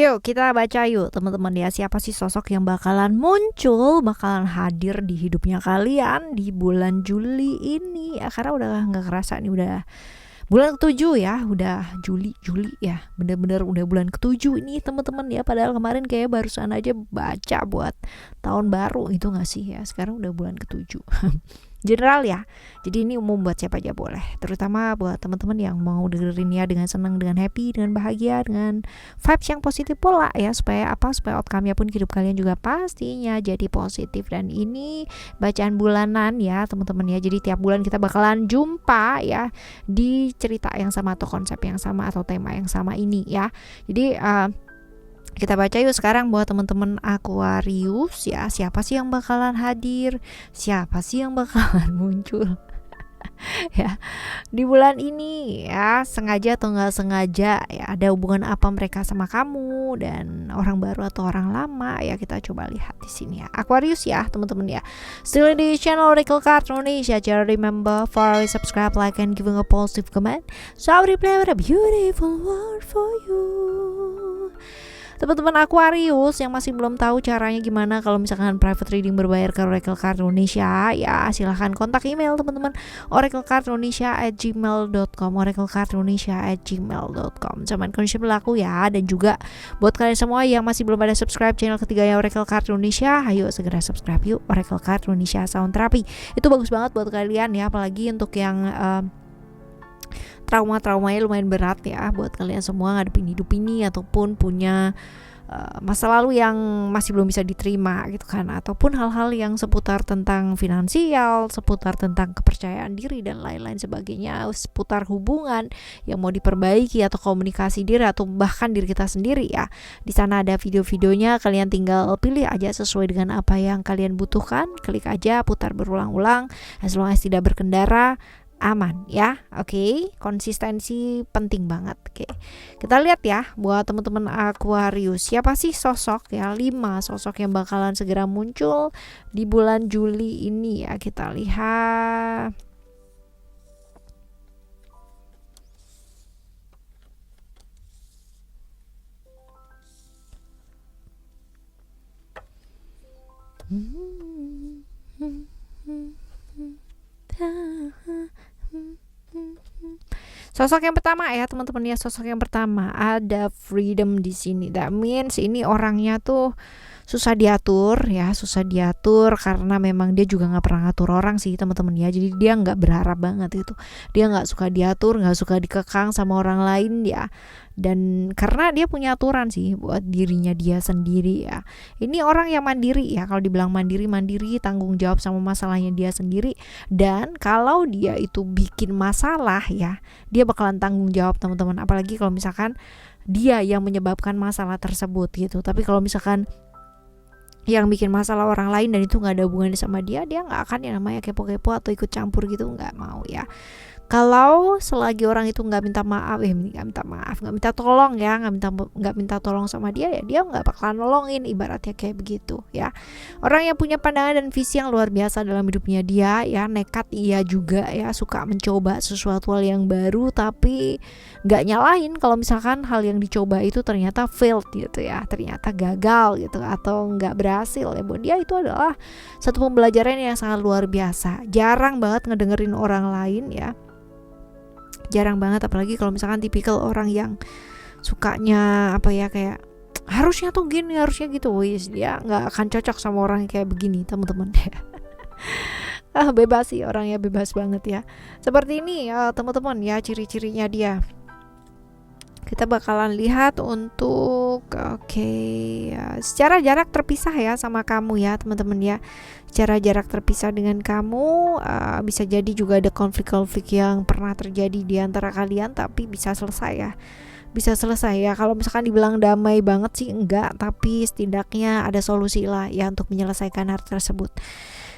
Yuk kita baca yuk teman-teman ya, siapa sih sosok yang bakalan muncul, bakalan hadir di hidupnya kalian di bulan Juli ini ya. Karena udah gak kerasa nih, udah bulan ke-7 ya, udah Juli ya, bener-bener udah bulan ke-7 ini teman-teman ya. Padahal kemarin kayak barusan aja baca buat tahun baru itu gak sih ya, sekarang udah bulan ke-7. General ya, jadi ini umum buat siapa aja boleh, terutama buat teman-teman yang mau dengerin ya dengan senang, dengan happy, dengan bahagia, dengan vibes yang positif pula ya, supaya outcome-nya pun hidup kalian juga pastinya jadi positif. Dan ini bacaan bulanan ya teman-teman ya, jadi tiap bulan kita bakalan jumpa ya di cerita yang sama atau konsep yang sama atau tema yang sama ini ya. Jadi kita baca yuk sekarang buat teman-teman Aquarius ya, siapa sih yang bakalan hadir, siapa sih yang bakalan muncul ya di bulan ini ya, sengaja atau nggak sengaja ya, ada hubungan apa mereka sama kamu, dan orang baru atau orang lama ya, kita coba lihat di sini ya Aquarius ya teman-teman ya. Still di channel Oracle Card Indonesia, just remember for subscribe, like, and giving a positive comment, so I will play with a beautiful world for you. Teman-teman Aquarius yang masih belum tahu caranya gimana kalau misalkan private reading berbayar ke Oracle Card Indonesia ya, silahkan kontak email teman-teman oraclecardindonesia@gmail.com, oraclecardindonesia@gmail.com. Zaman kondisi berlaku ya. Dan juga buat kalian semua yang masih belum ada subscribe channel ketiganya Oracle Card Indonesia, ayo segera subscribe yuk, Oracle Card Indonesia Sound Therapy. Itu bagus banget buat kalian ya, apalagi untuk yang trauma-traumanya lumayan berat ya, buat kalian semua ngadepin hidup ini ataupun punya masa lalu yang masih belum bisa diterima gitu kan, ataupun hal-hal yang seputar tentang finansial, seputar tentang kepercayaan diri dan lain-lain sebagainya, seputar hubungan yang mau diperbaiki atau komunikasi diri atau bahkan diri kita sendiri ya. Di sana ada video-videonya, kalian tinggal pilih aja sesuai dengan apa yang kalian butuhkan, klik aja, putar berulang-ulang, as long as tidak berkendara, aman ya. Oke, konsistensi penting banget. Oke, kita lihat ya buat teman-teman Aquarius, siapa sih sosok ya, 5 sosok yang bakalan segera muncul di bulan Juli ini ya. Kita lihat. Sosok yang pertama ya teman-teman ya, sosok yang pertama ada freedom di sini. That means ini orangnya tuh susah diatur ya, susah diatur karena memang dia juga nggak pernah ngatur orang sih teman-teman ya. Jadi dia nggak berharap banget itu, dia nggak suka diatur, nggak suka dikekang sama orang lain ya. Dan karena dia punya aturan sih buat dirinya dia sendiri ya. Ini orang yang mandiri ya, kalau dibilang mandiri, tanggung jawab sama masalahnya dia sendiri. Dan kalau dia itu bikin masalah ya, dia bakalan tanggung jawab teman-teman. Apalagi kalau misalkan dia yang menyebabkan masalah tersebut gitu. Tapi kalau misalkan yang bikin masalah orang lain dan itu nggak ada hubungannya sama dia nggak akan yang namanya kepo-kepo atau ikut campur gitu, nggak mau ya. Kalau selagi orang itu nggak minta tolong ya, nggak minta tolong sama dia ya, dia nggak bakalan nolongin, ibaratnya kayak begitu ya. Orang yang punya pandangan dan visi yang luar biasa dalam hidupnya dia ya, nekat iya juga ya, suka mencoba sesuatu hal yang baru, tapi nggak nyalahin kalau misalkan hal yang dicoba itu ternyata failed gitu ya, ternyata gagal gitu atau nggak berhasil ya. Buat dia itu adalah satu pembelajaran yang sangat luar biasa. Jarang banget ngedengerin orang lain ya, jarang banget, apalagi kalau misalkan tipikal orang yang sukanya apa ya, kayak harusnya tuh gini, harusnya gitu. Dia nggak akan cocok sama orang yang kayak begini teman-teman ya. Bebas sih orangnya, bebas banget ya. Seperti ini ya teman-teman ya, ciri-cirinya dia. Kita bakalan lihat untuk secara jarak terpisah ya sama kamu ya teman-teman ya. Secara jarak terpisah dengan kamu, bisa jadi juga ada konflik-konflik yang pernah terjadi di antara kalian, tapi bisa selesai ya. Bisa selesai ya. Kalau misalkan dibilang damai banget sih enggak, tapi setidaknya ada solusi lah ya untuk menyelesaikan hal tersebut.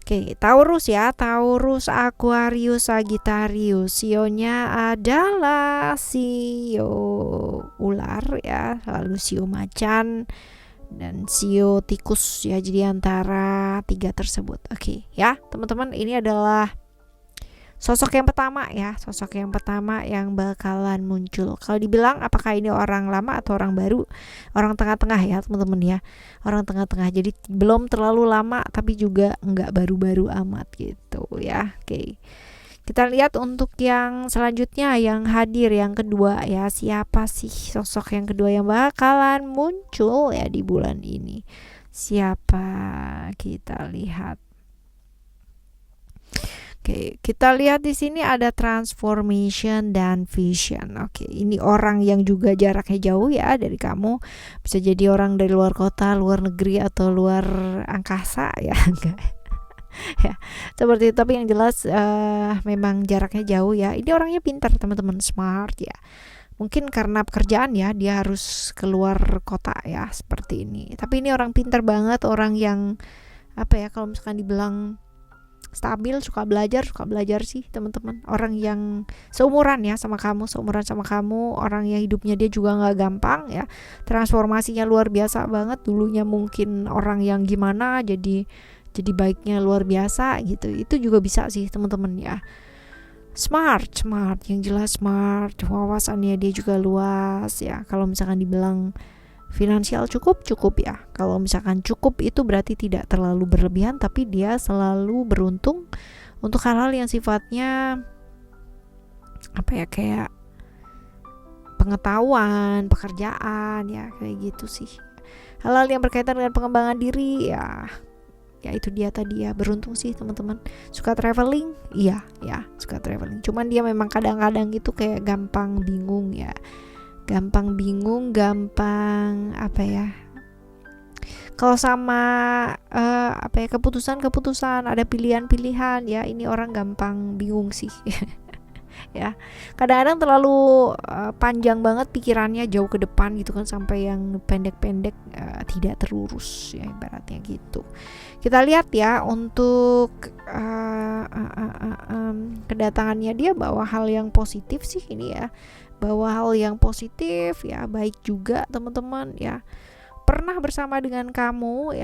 Oke, Taurus ya, Taurus, Aquarius, Sagittarius. Sionya adalah sio ular ya, lalu sio macan dan sio tikus ya. Jadi antara 3 tersebut. Oke ya, teman-teman, ini adalah Sosok yang pertama ya, sosok yang pertama yang bakalan muncul. Kalau dibilang apakah ini orang lama atau orang baru, orang tengah-tengah ya teman-teman ya, orang tengah-tengah. Jadi belum terlalu lama tapi juga nggak baru-baru amat gitu ya. Oke, kita lihat untuk yang selanjutnya yang hadir yang kedua ya, siapa sih sosok yang kedua yang bakalan muncul ya di bulan ini? Siapa? Kita lihat. Oke, kita lihat di sini ada transformation dan vision. Oke, ini orang yang juga jaraknya jauh ya dari kamu. Bisa jadi orang dari luar kota, luar negeri atau luar angkasa ya, enggak. Ya, seperti itu. Tapi yang jelas memang jaraknya jauh ya. Ini orangnya pintar, teman-teman, smart ya. Mungkin karena pekerjaan ya, dia harus keluar kota ya, seperti ini. Tapi ini orang pintar banget, orang yang apa ya, kalau misalkan dibilang stabil, suka belajar sih teman-teman. Orang yang seumuran ya sama kamu, orang yang hidupnya dia juga nggak gampang ya, transformasinya luar biasa banget. Dulunya mungkin orang yang gimana, jadi baiknya luar biasa gitu. Itu juga bisa sih teman-teman ya. Smart yang jelas smart, wawasannya dia juga luas ya. Kalau misalkan dibilang finansial cukup ya. Kalau misalkan cukup itu berarti tidak terlalu berlebihan, tapi dia selalu beruntung untuk hal-hal yang sifatnya apa ya, kayak pengetahuan, pekerjaan ya, kayak gitu sih. Hal-hal yang berkaitan dengan pengembangan diri ya itu dia tadi ya, beruntung sih teman-teman. Suka traveling, iya ya, suka traveling. Cuman dia memang kadang-kadang itu kayak gampang bingung ya. Gampang apa ya, kalau sama apa ya, keputusan ada pilihan ya, ini orang gampang bingung sih. Ya, kadang-kadang terlalu panjang banget pikirannya, jauh ke depan gitu kan, sampai yang pendek-pendek tidak terurus ya, ibaratnya gitu. Kita lihat ya untuk kedatangannya, dia bawa hal yang positif sih ini ya, bawa hal yang positif ya, baik juga teman-teman ya. Pernah bersama dengan kamu,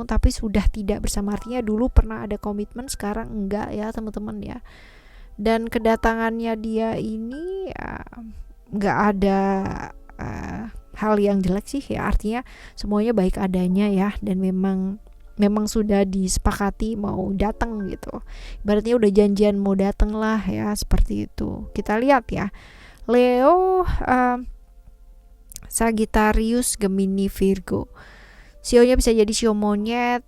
tapi sudah tidak bersama, artinya dulu pernah ada komitmen, sekarang enggak ya teman-teman ya. Dan kedatangannya dia ini ya, enggak ada hal yang jelek sih ya, artinya semuanya baik adanya ya, dan memang sudah disepakati mau datang gitu. Ibaratnya udah janjian mau datang lah ya, seperti itu. Kita lihat ya. Leo, Sagittarius, Gemini, Virgo. Sionya bisa jadi sio monyet,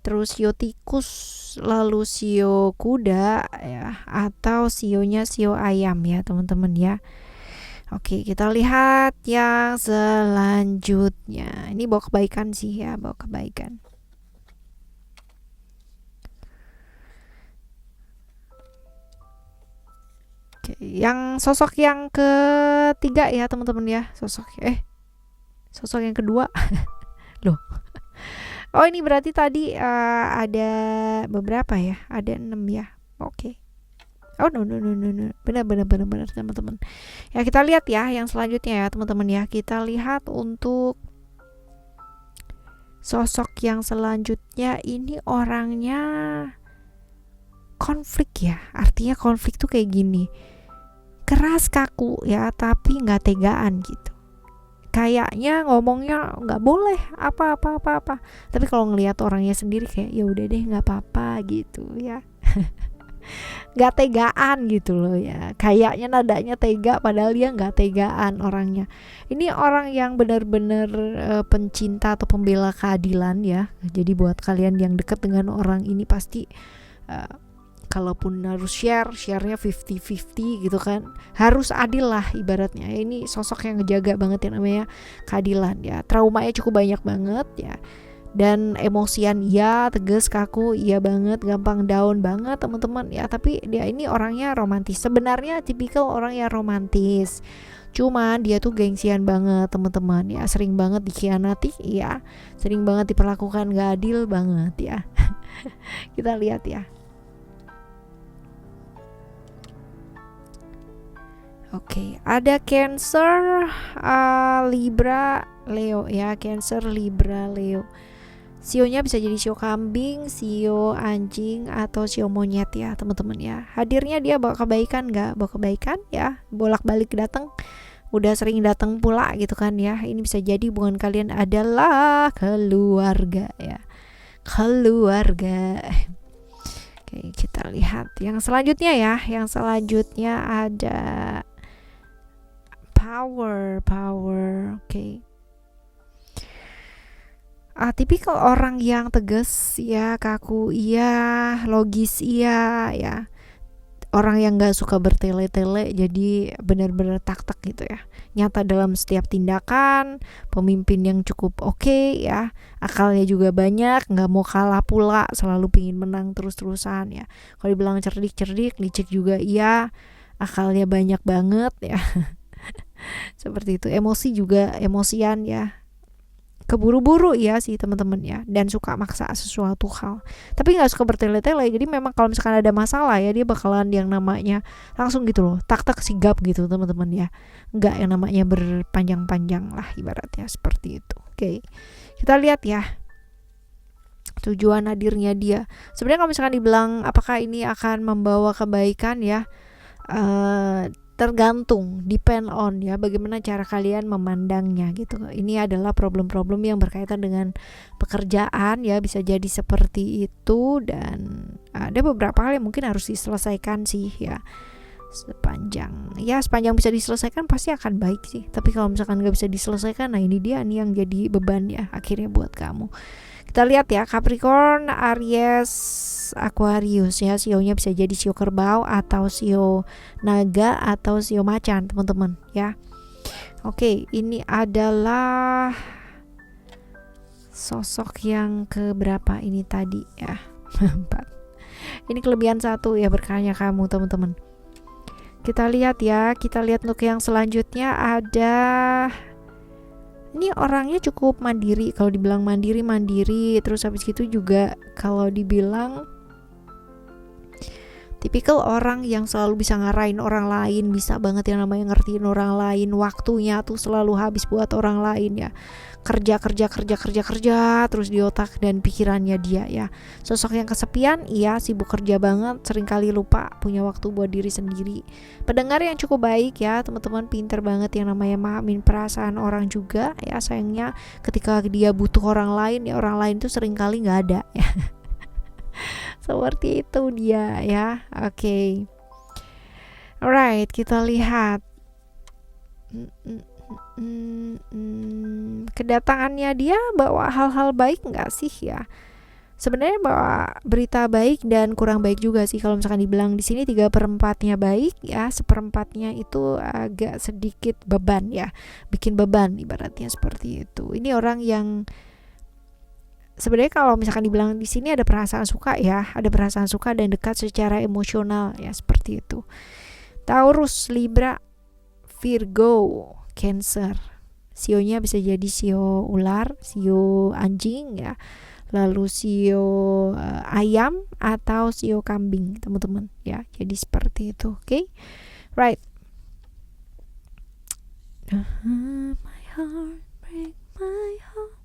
terus sio tikus, lalu sio kuda ya, atau sionya sio ayam ya teman-teman ya. Oke, kita lihat yang selanjutnya. Ini bawa kebaikan sih ya, bawa kebaikan. Oke, yang sosok yang ketiga ya teman-teman ya, sosok yang kedua. Loh. Oh, ini berarti tadi ada beberapa ya, ada 6 ya. Oke. Oh no, benar teman-teman. Ya, kita lihat ya yang selanjutnya ya teman-teman ya. Kita lihat untuk sosok yang selanjutnya, ini orangnya konflik ya. Artinya konflik tuh kayak gini, keras kaku ya, tapi nggak tegaan gitu. Kayaknya ngomongnya nggak boleh apa, tapi kalau ngelihat orangnya sendiri kayak ya udah deh nggak apa-apa gitu ya. Nggak tegaan gitu loh ya, kayaknya nadanya tega padahal dia nggak tegaan orangnya. Ini orang yang benar-benar pencinta atau pembela keadilan ya. Jadi buat kalian yang dekat dengan orang ini pasti kalaupun harus share-nya 50-50 gitu kan, harus adil lah ibaratnya. Ini sosok yang ngejaga banget yang namanya keadilan ya. Traumanya cukup banyak banget ya, dan emosian iya, tegas, kaku iya banget, gampang down banget teman-teman ya. Tapi dia ini orangnya romantis, sebenarnya tipikal orang yang romantis, cuman dia tuh gengsian banget teman-teman ya, sering banget dikhianati ya, sering banget diperlakukan gak adil banget ya. Kita lihat ya. Oke, ada Cancer, Libra, Leo ya. Cancer, Libra, Leo. Sionya bisa jadi sio kambing, sio anjing, atau sio monyet ya teman-teman ya. Hadirnya dia bawa kebaikan nggak? Bawa kebaikan ya, bolak-balik datang, udah sering datang pula gitu kan ya. Ini bisa jadi hubungan kalian adalah keluarga ya, keluarga. Oke, kita lihat yang selanjutnya ya. Yang selanjutnya ada power. Oke. Tipikal orang yang tegas ya, kaku iya, logis iya ya. Orang yang nggak suka bertele-tele, jadi benar-benar tak-tak gitu ya. Nyata dalam setiap tindakan, pemimpin yang cukup oke ya. Akalnya juga banyak, nggak mau kalah pula, selalu pingin menang terus-terusan ya. Kalau dibilang cerdik, licik juga iya. Akalnya banyak banget ya. Seperti itu. Emosi juga emosian ya, keburu-buru ya sih teman-teman ya, dan suka maksa sesuatu hal, tapi nggak suka bertele-tele. Jadi memang kalau misalkan ada masalah ya, dia bakalan yang namanya langsung gitu loh, tak sigap gitu teman-teman ya, nggak yang namanya berpanjang-panjang lah ibaratnya seperti itu. Oke, kita lihat ya tujuan hadirnya dia. Sebenarnya kalau misalkan dibilang apakah ini akan membawa kebaikan ya, tergantung, depend on ya, bagaimana cara kalian memandangnya gitu. Ini adalah problem-problem yang berkaitan dengan pekerjaan ya, bisa jadi seperti itu, dan ada beberapa hal yang mungkin harus diselesaikan sih ya. Sepanjang bisa diselesaikan pasti akan baik sih. Tapi kalau misalkan nggak bisa diselesaikan, nah ini dia nih yang jadi beban ya akhirnya buat kamu. Kita lihat ya, Capricorn, Aries, Aquarius ya. Sionya bisa jadi sio kerbau atau sio naga atau sio macan teman-teman ya. Oke, ini adalah sosok yang keberapa ini tadi ya. 4. Ini kelebihan 1 ya, berkahnya kamu teman-teman. Kita lihat ya, untuk yang selanjutnya ada, ini orangnya cukup mandiri. Kalau dibilang mandiri, terus habis gitu juga kalau dibilang tipikal orang yang selalu bisa ngarahin orang lain, bisa banget yang namanya ngertiin orang lain, waktunya tuh selalu habis buat orang lain ya. Kerja terus di otak dan pikirannya dia ya. Sosok yang kesepian, iya, sibuk kerja banget, seringkali lupa punya waktu buat diri sendiri. Pendengar yang cukup baik ya teman-teman, pinter banget yang namanya mahamin perasaan orang juga ya. Sayangnya ketika dia butuh orang lain ya, orang lain tuh seringkali nggak ada ya. Seperti itu dia ya. Oke. Alright, kita lihat kedatangannya dia bawa hal-hal baik nggak sih ya? Sebenarnya bawa berita baik dan kurang baik juga sih. Kalau misalkan dibilang di sini 3/4-nya baik ya, 1/4-nya itu agak sedikit beban ya, bikin beban ibaratnya seperti itu. Ini orang yang sebenarnya kalau misalkan dibilang di sini ada perasaan suka ya, ada perasaan suka dan dekat secara emosional ya, seperti itu. Taurus, Libra, Virgo, Cancer. Sionya bisa jadi sio ular, sio anjing ya, lalu sio ayam atau sio kambing teman-teman ya. Jadi seperti itu. Oke. Right. My heart break my heart.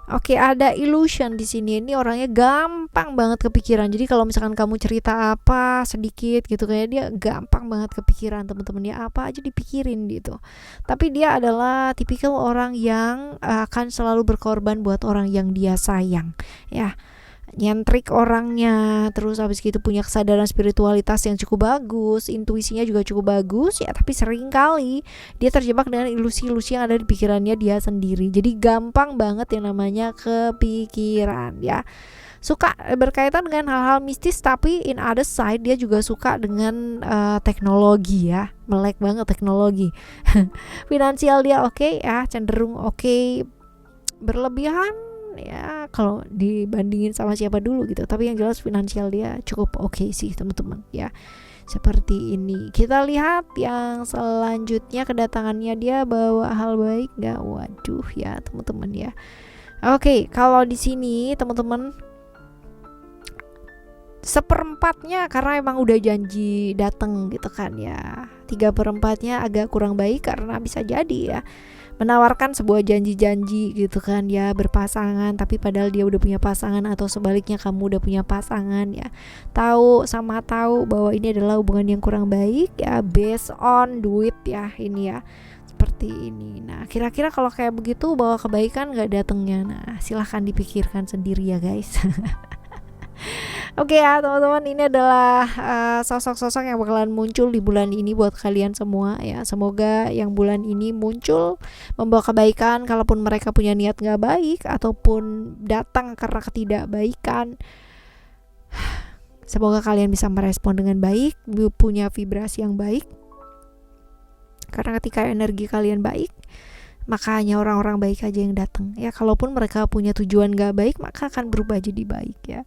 Oke, ada illusion di sini. Ini orangnya gampang banget kepikiran. Jadi kalau misalkan kamu cerita apa sedikit gitu, kayak dia gampang banget kepikiran teman-teman ya, apa aja dipikirin gitu. Tapi dia adalah tipikal orang yang akan selalu berkorban buat orang yang dia sayang ya. Nyentrik orangnya, terus habis gitu punya kesadaran spiritualitas yang cukup bagus, intuisinya juga cukup bagus ya, tapi sering kali dia terjebak dengan ilusi-ilusi yang ada di pikirannya dia sendiri. Jadi gampang banget yang namanya kepikiran ya. Suka berkaitan dengan hal-hal mistis, tapi in other side dia juga suka dengan teknologi ya, melek banget teknologi. Finansial dia oke ya, cenderung oke, berlebihan ya kalau dibandingin sama siapa dulu gitu, tapi yang jelas finansial dia cukup oke sih teman-teman ya. Seperti ini. Kita lihat yang selanjutnya, kedatangannya dia bawa hal baik nggak? Waduh ya teman-teman ya. Oke, kalau di sini teman-teman seperempatnya karena emang udah janji dateng gitu kan ya. 3/4-nya agak kurang baik karena bisa jadi ya menawarkan sebuah janji-janji gitu kan ya, berpasangan tapi padahal dia udah punya pasangan, atau sebaliknya kamu udah punya pasangan ya. Tahu bahwa ini adalah hubungan yang kurang baik ya, based on duit ya ini ya. Seperti ini. Nah, kira-kira kalau kayak begitu bahwa kebaikan gak datangnya. Nah, silahkan dipikirkan sendiri ya guys. Oke ya teman-teman, ini adalah sosok-sosok yang bakalan muncul di bulan ini buat kalian semua ya. Semoga yang bulan ini muncul membawa kebaikan, kalaupun mereka punya niat gak baik ataupun datang karena ketidakbaikan. Semoga kalian bisa merespon dengan baik, punya vibrasi yang baik. Karena ketika energi kalian baik, maka hanya orang-orang baik aja yang datang ya. Kalaupun mereka punya tujuan gak baik, maka akan berubah jadi baik ya.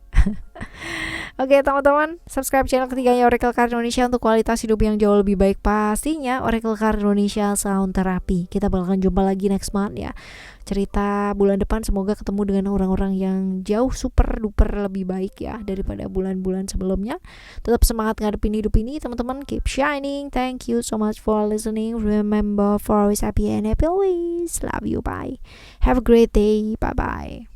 Oke teman-teman, subscribe channel ketiganya Oracle Card Indonesia untuk kualitas hidup yang jauh lebih baik pastinya. Oracle Card Indonesia Sound Therapy. Kita bakalan jumpa lagi next month ya. Cerita bulan depan semoga ketemu dengan orang-orang yang jauh super duper lebih baik ya daripada bulan-bulan sebelumnya. Tetap semangat ngadepin hidup ini teman-teman. Keep shining. Thank you so much for listening. Remember for always happy and happy always. Love you. Bye. Have a great day. Bye bye.